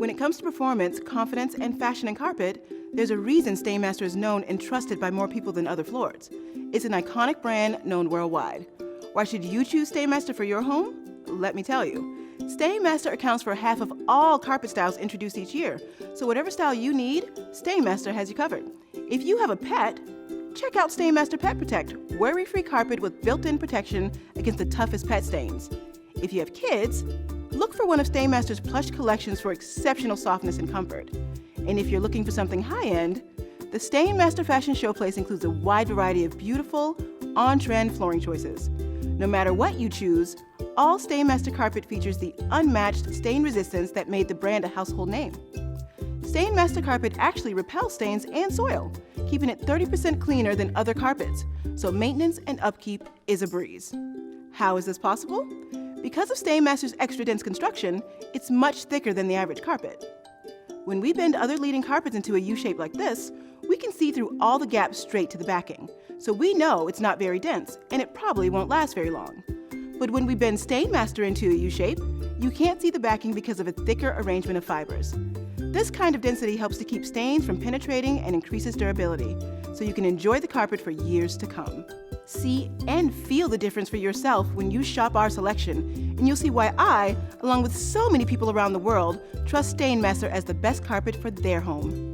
When it comes to performance, confidence, and fashion in carpet, there's a reason Stainmaster is known and trusted by more people than other floors. It's an iconic brand known worldwide. Why should you choose Stainmaster for your home? Let me tell you. Stainmaster accounts for half of all carpet styles introduced each year, so whatever style you need, Stainmaster has you covered. If you have a pet, check out Stainmaster PetProtect, worry-free carpet with built-in protection against the toughest pet stains. If you have kids, look for one of Stainmaster's plush collections for exceptional softness and comfort. And if you're looking for something high-end, the Stainmaster Fashion Showplace includes a wide variety of beautiful, on-trend flooring choices. No matter what you choose, all Stainmaster carpet features the unmatched stain resistance that made the brand a household name. Stainmaster carpet actually repels stains and soil, keeping it 30% cleaner than other carpets, so maintenance and upkeep is a breeze. How is this possible? Because of Stainmaster's extra dense construction, it's much thicker than the average carpet. When we bend other leading carpets into a U shape like this, we can see through all the gaps straight to the backing, so we know it's not very dense and it probably won't last very long. But when we bend Stainmaster into a U shape, you can't see the backing because of a thicker arrangement of fibers. This kind of density helps to keep stains from penetrating and increases durability, so you can enjoy the carpet for years to come. See and feel the difference for yourself when you shop our selection, and you'll see why I, along with so many people around the world, trust Stainmaster as the best carpet for their home.